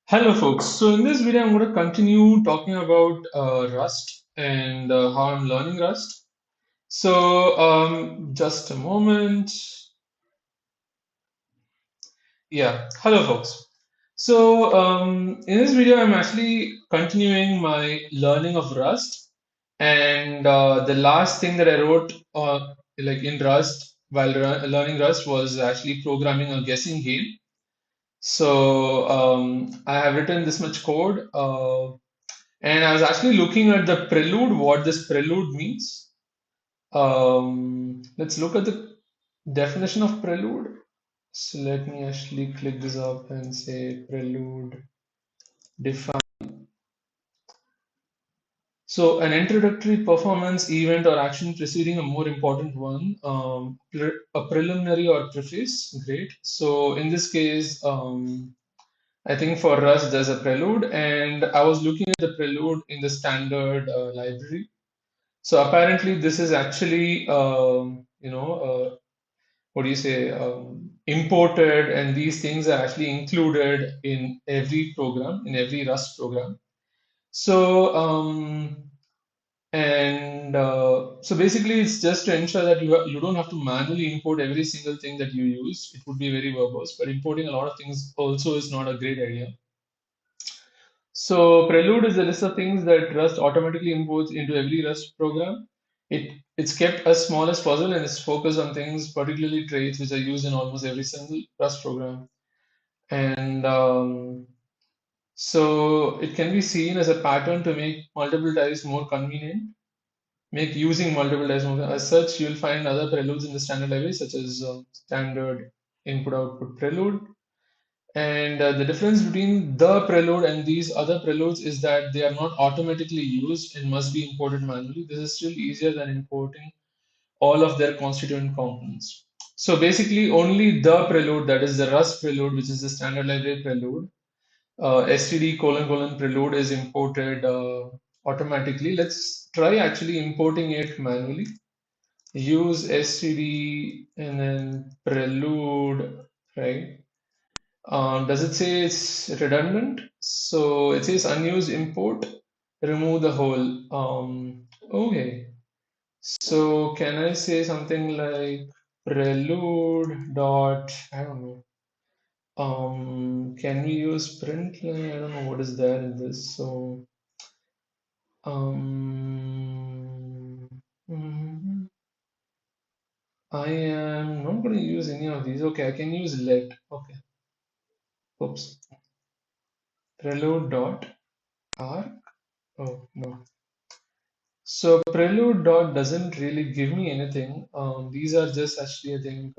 Hello, folks. So, in this video, I'm going to continue talking about Rust and how I'm learning Rust. So, just a moment. Yeah, hello, folks. So, in this video, I'm actually continuing my learning of Rust. And the last thing that I wrote, like in Rust, while learning Rust, was actually programming a guessing game. So, I have written this much code. And I was actually looking at the prelude, what this prelude means. Let's look at the definition of prelude. So let me actually click this up and say prelude define. So an introductory performance event or action preceding a more important one, a preliminary or preface. Great. So in this case, I think for us there's a prelude, and I was looking at the prelude in the standard library. So apparently, this is actually, what do you say, imported, and these things are actually included in every program, in every Rust program. So, so basically, it's just to ensure that you don't have to manually import every single thing that you use. It would be very verbose, but importing a lot of things also is not a great idea. So Prelude is a list of things that Rust automatically imports into every Rust program. It's kept as small as possible and it's focused on things, particularly traits, which are used in almost every single Rust program. And so it can be seen as a pattern to make multiple types more convenient, make using multiple types more. As such, you'll find other preludes in the standard library, such as standard input-output prelude, and the difference between the prelude and these other preludes is that they are not automatically used and must be imported manually. This is still easier than importing all of their constituent components. So basically, only the prelude, that is the Rust prelude, which is the standard library prelude, std colon colon prelude is imported automatically. Let's try actually importing it manually. Use std and then prelude, right? Does it say it's redundant? So it says unused import, remove the whole. Okay. So can I say something like prelude dot, I don't know. Can we use print line? I don't know what is there in this. So, um, mhm. I am not going to use any of these. Okay, I can use let. Okay. Oops. Prelude dot arc. Oh, no. So Prelude dot doesn't really give me anything. These are just actually, I think,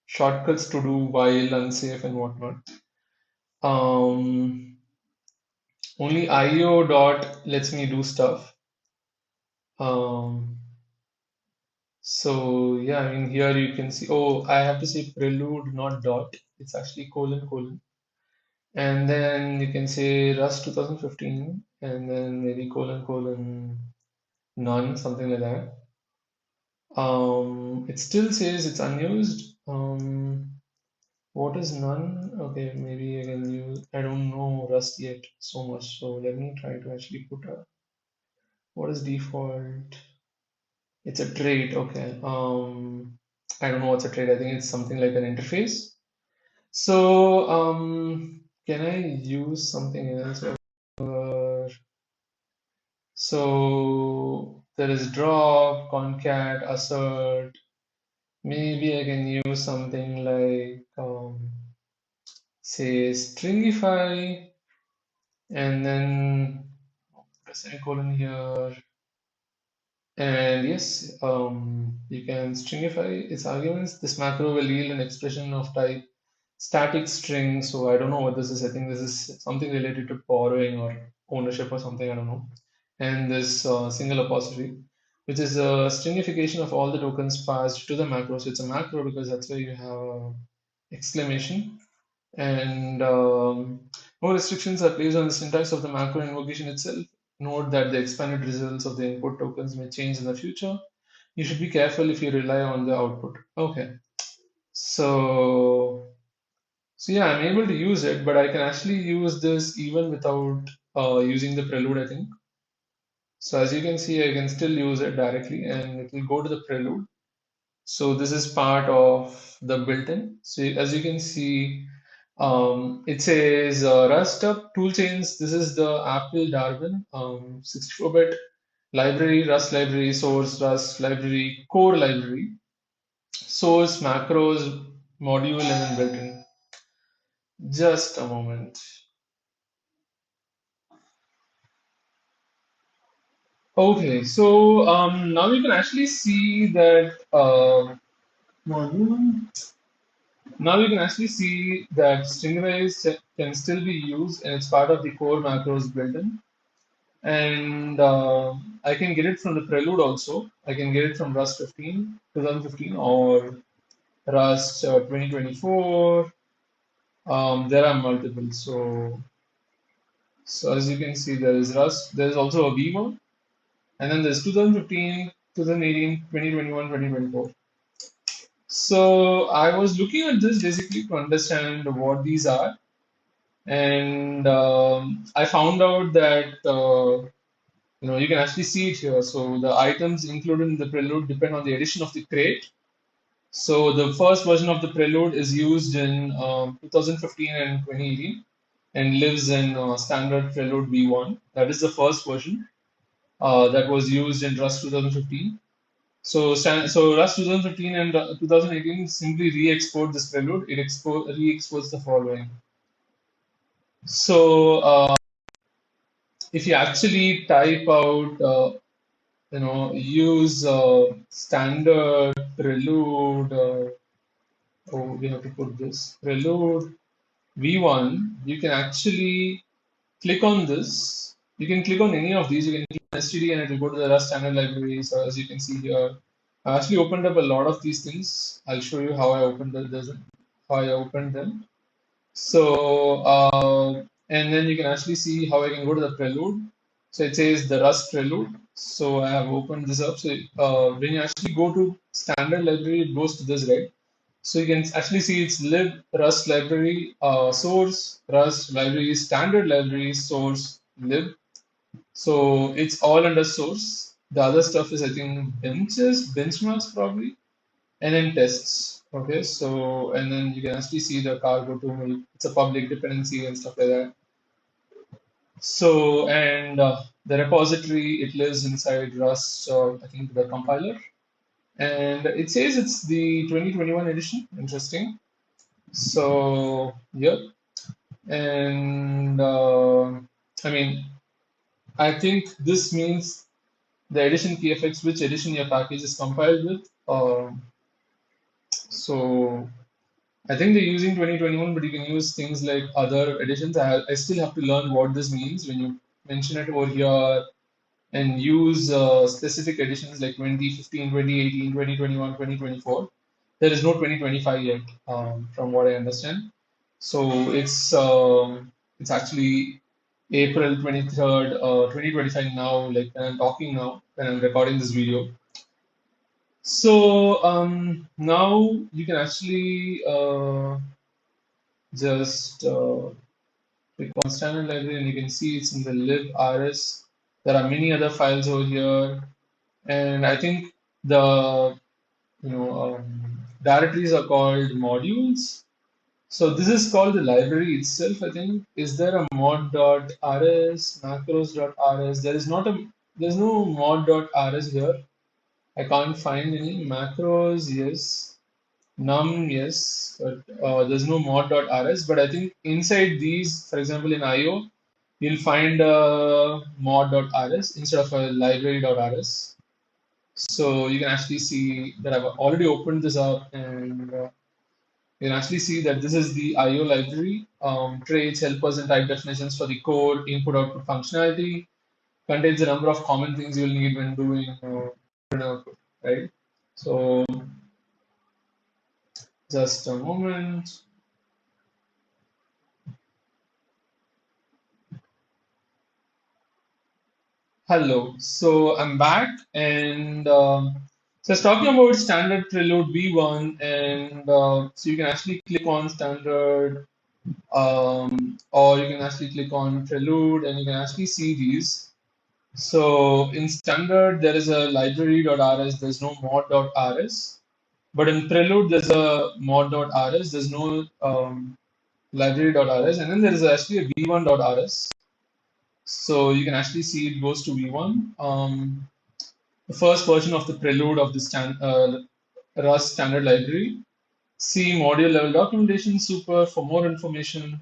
shortcuts to do while unsafe and whatnot. Um, Only IO dot lets me do stuff. Um, so yeah, I mean here you can see. Oh, I have to say prelude, not dot. It's actually colon colon, and then you can say Rust 2015, and then maybe colon colon none, something like that. It still says it's unused. What is none? Okay, maybe I can use. I don't know Rust yet so much, so let me try to actually put a. What is default? It's a trait. Okay. I don't know what's a trait. I think it's something like an interface. So, can I use something else? So there is drop, concat, assert. Maybe I can use something like say stringify and then put a semicolon here. And yes, you can stringify its arguments. This macro will yield an expression of type static string. So I don't know what this is. I think this is something related to borrowing or ownership or something. I don't know. And this single apostrophe, which is a stringification of all the tokens passed to the macro. So it's a macro because that's where you have exclamation. And no restrictions are placed on the syntax of the macro invocation itself. Note that the expanded results of the input tokens may change in the future. You should be careful if you rely on the output. Okay, so So yeah, I'm able to use it, but I can actually use this even without using the prelude, I think. So as you can see, I can still use it directly and it will go to the prelude. So this is part of the built-in. So as you can see, it says Rust up toolchains. This is the Apple Darwin 64-bit library, Rust library, source, Rust library, core library, source, macros, module, and then built-in. Just a moment. Okay, so now you can actually see that module. Now you can actually see that Stingray can still be used and it's part of the core macros built-in. And I can get it from the Prelude also. I can get it from Rust 15, 2015 or Rust 2024. There are multiple. So as you can see, there is Rust. There is also a V1, and then there's 2015, 2018, 2021, 2024. So I was looking at this basically to understand what these are, and I found out that you can actually see it here. So the items included in the Prelude depend on the addition of the crate. So the first version of the Prelude is used in 2015 and 2018 and lives in standard Prelude V1. That is the first version that was used in Rust 2015. So Rust 2015 and 2018 simply re-export this Prelude. It re-exports the following. So if you actually type out, use standard prelude. Oh, we have to put this prelude v1. You can actually click on this. You can click on any of these. You can click on STD and it will go to the Rust standard library. So as you can see here, I actually opened up a lot of these things. I'll show you how I opened them. So, and then you can actually see how I can go to the prelude. So it says the Rust prelude. So I have opened this up. So when you actually go to standard library, it goes to this, right? So you can actually see it's lib Rust library, source, Rust library, standard library, source, lib. So it's all under source. The other stuff is, I think, benchmarks probably and then tests. Okay, so and then you can actually see the cargo tool. It's a public dependency and stuff like that. So and the repository it lives inside Rust. I think the compiler, and it says it's the 2021 edition. Interesting. So yep, and I mean I think this means the edition key affects which edition your package is compiled with. So I think they're using 2021, but you can use things like other editions. I still have to learn what this means when you mention it over here and use specific editions like 2015, 2018, 2021, 2024. There is no 2025 yet, from what I understand. So it's actually April 23rd, 2025 now, like when I'm talking now, when I'm recording this video. So now you can actually just click on standard library and you can see it's in the librs. There are many other files over here, and I think the directories are called modules. So this is called the library itself. I think is there a mod.rs macros.rs? There's no mod.rs here. I can't find any macros. Yes, num, yes, but there's no mod.rs. But I think inside these, for example, in IO, you'll find mod.rs instead of a library.rs. So you can actually see that I've already opened this up, and you can actually see that this is the IO library. Traits, helpers, and type definitions for the core input-output functionality. Contains a number of common things you'll need when doing input and output, right? So just a moment. Hello. So I'm back, and so I was talking about standard prelude V1, and so you can actually click on standard. Or you can actually click on Prelude and you can actually see these. So in standard, there is a library.rs, there's no mod.rs. But in Prelude, there's a mod.rs, there's no library.rs, and then there is actually a v1.rs. So you can actually see it goes to v1. The first version of the Prelude of the Rust standard library. See module level documentation super for more information,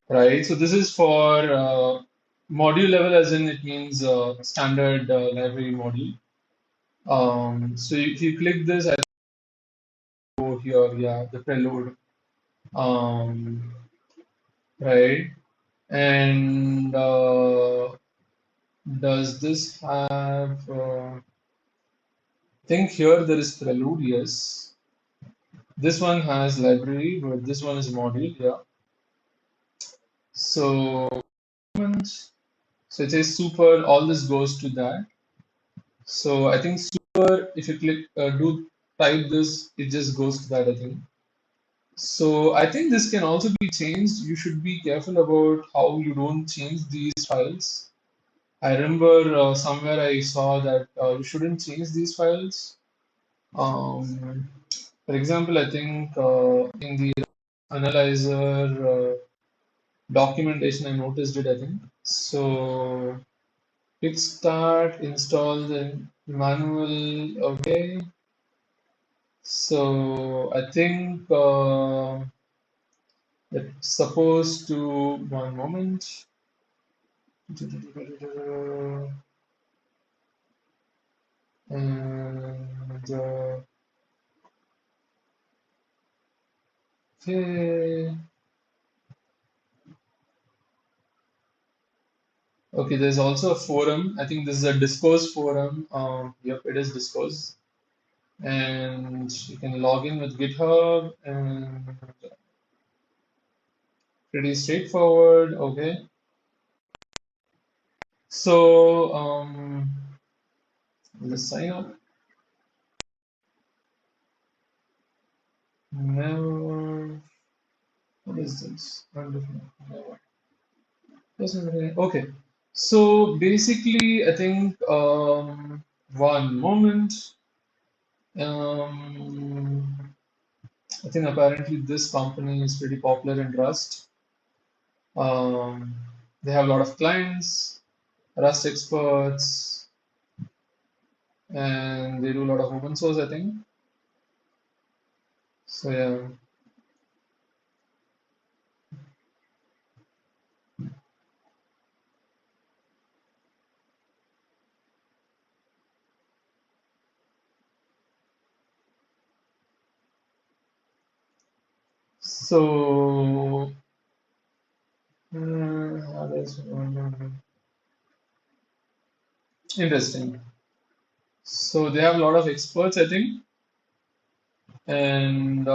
right? So this is for module level, as in it means standard library module. So if you click this, I go here, yeah, the Prelude, um, right? And does this have? Think here there is Prelude, yes. This one has library, but this one is module, yeah. So, so it says super, all this goes to that. So I think super, if you click, type this, it just goes to that, I think. So I think this can also be changed. You should be careful about how you don't change these files. I remember somewhere I saw that you shouldn't change these files. Um, for example, I think in the analyzer documentation, I noticed it, I think. So click start, install the manual, okay. So I think it's supposed to, one moment. And okay, okay, there's also a forum. I think this is a Discourse forum. Yep, it is Discourse. And you can log in with GitHub and pretty straightforward. Okay. So let's sign up. Never. What is this? Wonderful. Never. Okay. So basically, I think one moment. Um, I think apparently this company is pretty popular in Rust. Um, they have a lot of clients, Rust experts, and they do a lot of open source, I think. So yeah. So how does interesting. So they have a lot of experts, I think, and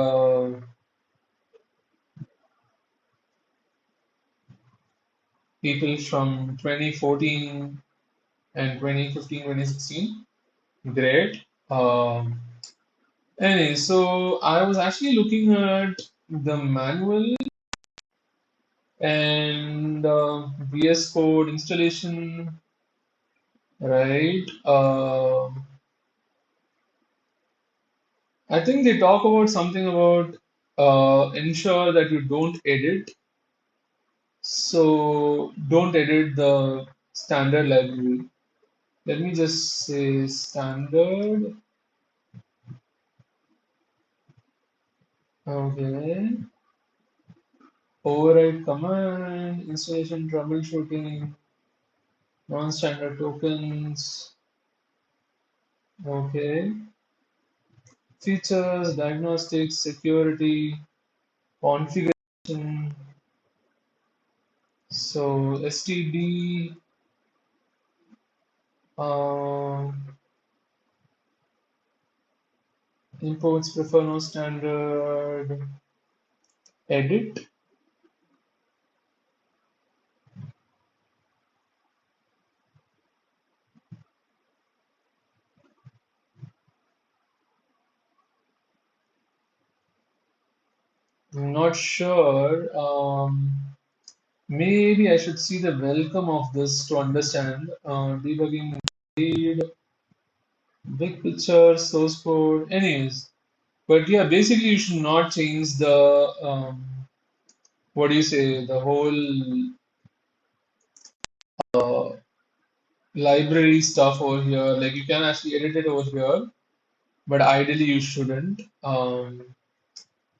people from 2014 and 2015, 2016. Great. Anyway, so I was actually looking at the manual and VS Code installation, right? I think they talk about something about ensure that you don't edit. So don't edit the standard library. Let me just say standard. Okay. Override command, installation troubleshooting, non-standard tokens. Okay. Features, diagnostics, security, configuration. So STD, um, imports prefer no standard. Edit. Not not sure. Maybe I should see the welcome of this to understand. Debugging read, big picture, source code, anyways. But yeah, basically you should not change the what do you say, the whole uh, library stuff over here. Like you can actually edit it over here, but ideally you shouldn't.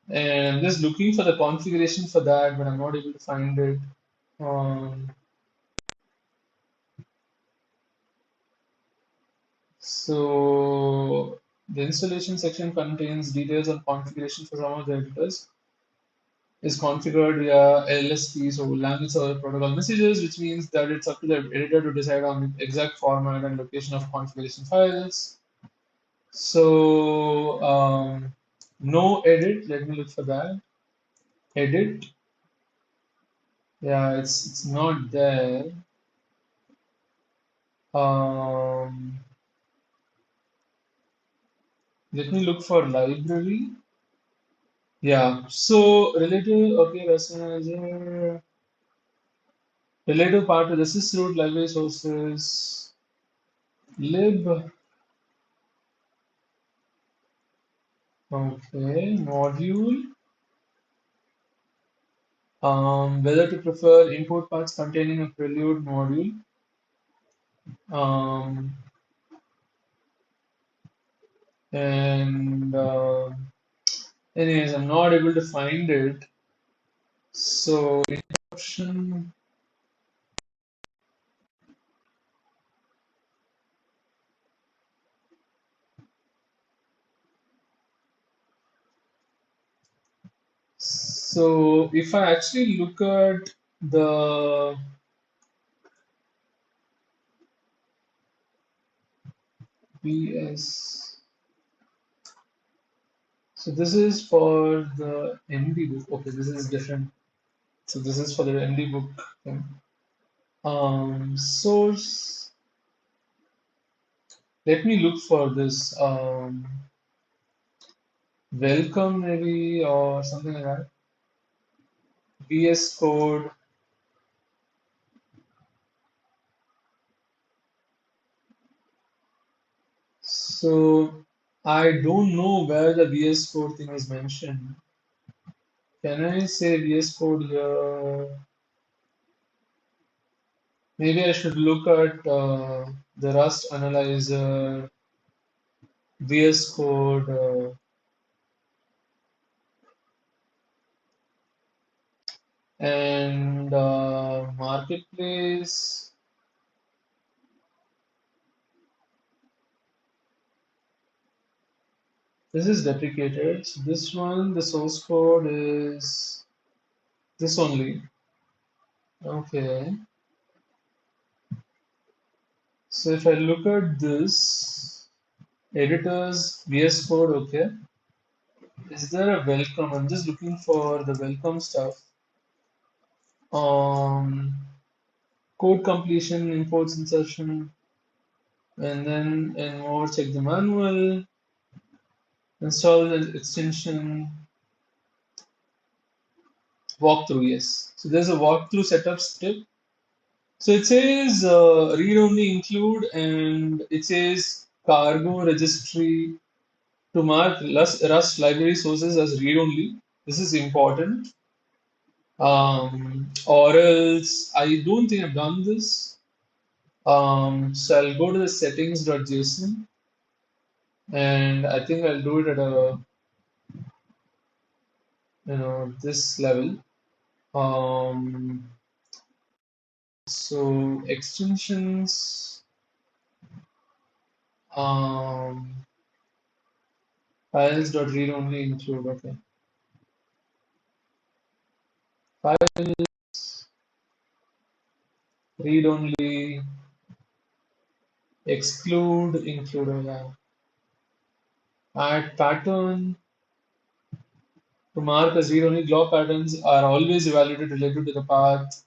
And I'm just looking for the configuration for that, but I'm not able to find it. Um, so the installation section contains details on configuration for some of the editors. Is configured via LSP, so language server protocol messages, which means that it's up to the editor to decide on the exact format and location of configuration files. So no edit. Let me look for that. Edit. Yeah, it's not there. Um, Let me look for library. Yeah. So relative. Okay, version manager. Relative part to the sysroot library sources. Lib. Okay. Module. Whether to prefer import paths containing a prelude module. Um, and anyways, I'm not able to find it. So option. So if I actually look at the BS, so this is for the MD book. Okay, this is different. So this is for the MD book thing. Source. Let me look for this. Welcome maybe or something like that. VS Code. So I don't know where the VS Code thing is mentioned. Can I say VS Code here? Maybe I should look at the Rust analyzer, VS Code, and Marketplace. This is deprecated. So this one, the source code is this only. Okay. So if I look at this, editors, VS Code, okay. Is there a welcome? I'm just looking for the welcome stuff. Um, Code completion, imports, insertion, and then and more check the manual, install the extension, walkthrough. Yes. So there's a walkthrough setup step. So it says read only include, and it says cargo registry to mark Rust library sources as read only. This is important. Or else I don't think I've done this. So I'll go to the settings.json and I think I'll do it at a this level. Um, so extensions, um, files.read only include. Okay, file read only exclude include. Yeah. Add pattern to mark as read only. Glob patterns are always evaluated related to the path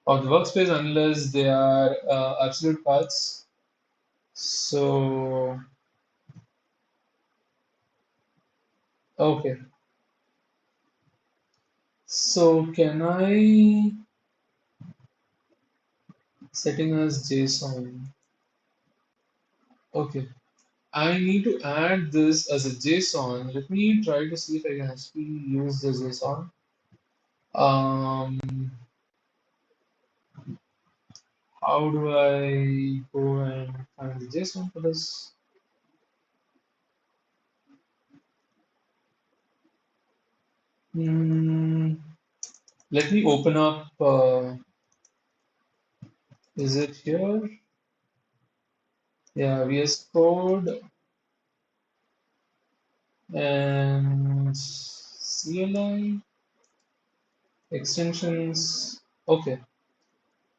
of the workspace unless they are absolute paths. So okay. So can I setting as JSON? Okay. I need to add this as a JSON. Let me try to see if I can actually use the JSON. Um, how do I go and find the JSON for this? Hmm, let me open up. Is it here? Yeah, VS Code and CLI extensions. Okay,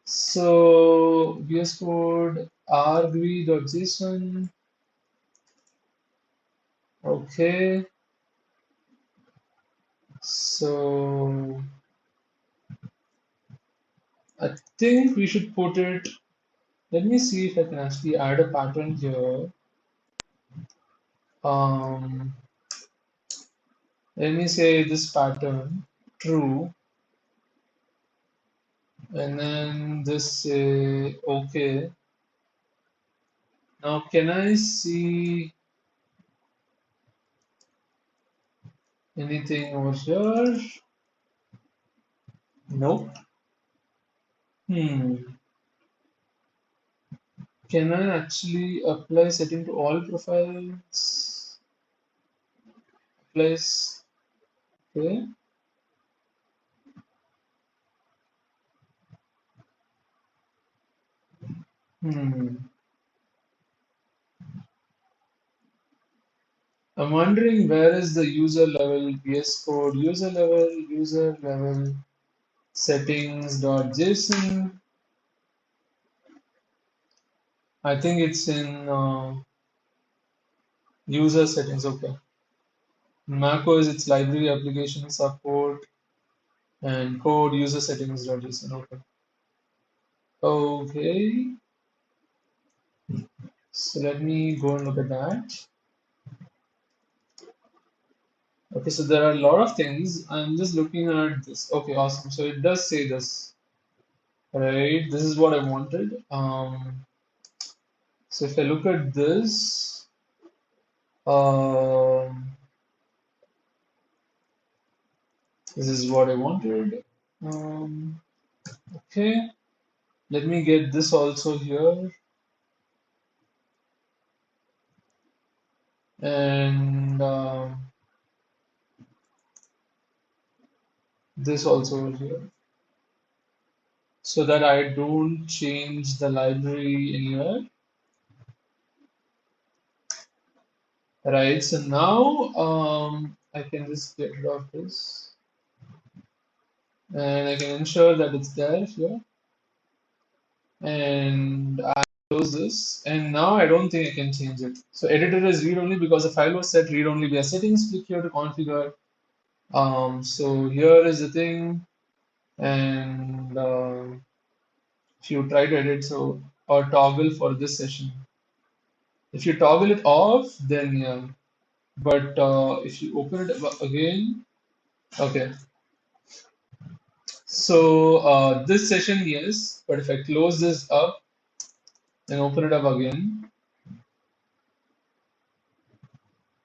so VS Code rgui.json. Okay, so I think we should put it. Let me see if I can actually add a pattern here. Um, let me say this pattern true, and then this say okay. Now, can I see anything over here? Nope. Hmm. Can I actually apply setting to all profiles? Place. Okay. Hmm. I'm wondering where is the user level VS Code user level settings.json. I think it's in user settings. Okay. macOS its library application support and code user settings.json. Okay. Okay. So let me go and look at that. Okay, so there are a lot of things. I'm just looking at this. Okay, awesome. So it does say this, right? This is what I wanted. So if I look at this, um, this is what I wanted. Um, okay, let me get this also here, and this also here, so that I don't change the library anywhere. Right, so now I can just get rid of this and I can ensure that it's there here and I close this and now I don't think I can change it. So editor is read only because the file was set read only via settings. Click here to configure. So here is the thing and if you try to edit so or toggle for this session. If you toggle it off then yeah, but if you open it again, okay. So this session, yes, but if I close this up and open it up again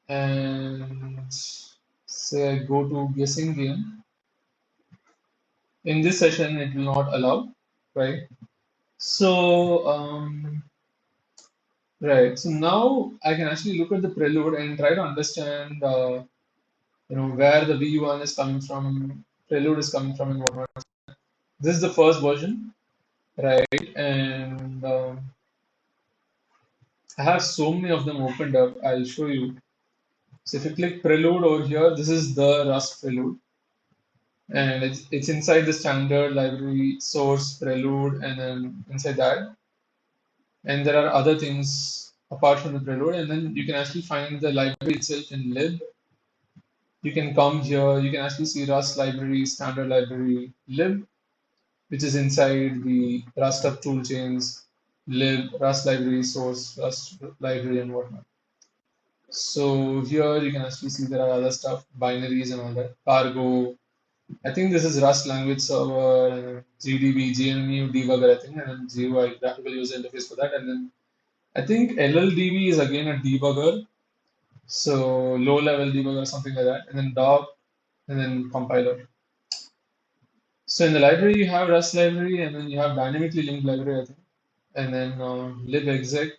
and say I go to guessing game, in this session it will not allow, right? So right, so now I can actually look at the prelude and try to understand, where the V1 is coming from, prelude is coming from, and whatnot. This is the first version, right? And I have so many of them opened up. I'll show you. So if you click Prelude over here, this is the Rust Prelude, and it's inside the standard library source Prelude, and then inside that, and there are other things apart from the Prelude, and then you can actually find the library itself in lib. You can come here, you can actually see Rust library, standard library, lib, which is inside the Rust up toolchains, lib, Rust library source, Rust library, and whatnot. So here you can actually see there are other stuff, binaries and all that, cargo, I think this is Rust language server, GDB, GNU debugger, I think, and then GUI, graphical user interface for that. And then I think LLDB is again a debugger, so low level debugger or something like that. And then doc, and then compiler. So in the library, you have Rust library, and then you have dynamically linked library, I think. And then libexec,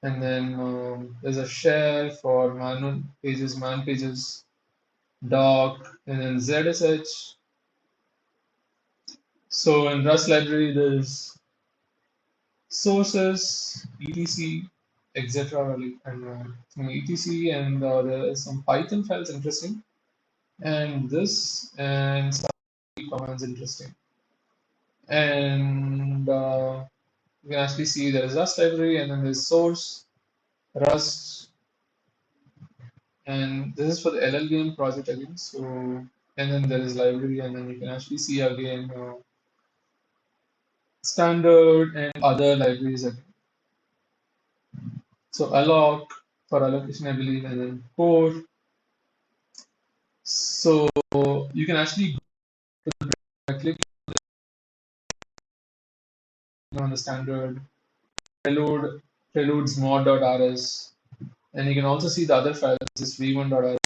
and then there's a shell for man pages, doc, and then ZSH. So in Rust library, there's sources, etc, etc, and etc, and there is some Python files interesting, and this and some commands interesting, and you can actually see there is Rust library, and then there's source, Rust, and this is for the LLVM project again. So, and then there is library, and then you can actually see again standard and other libraries again. So alloc for allocation, I believe, and then core. So you can actually click on the standard preludes mod.rs, and you can also see the other file, this v1.rs.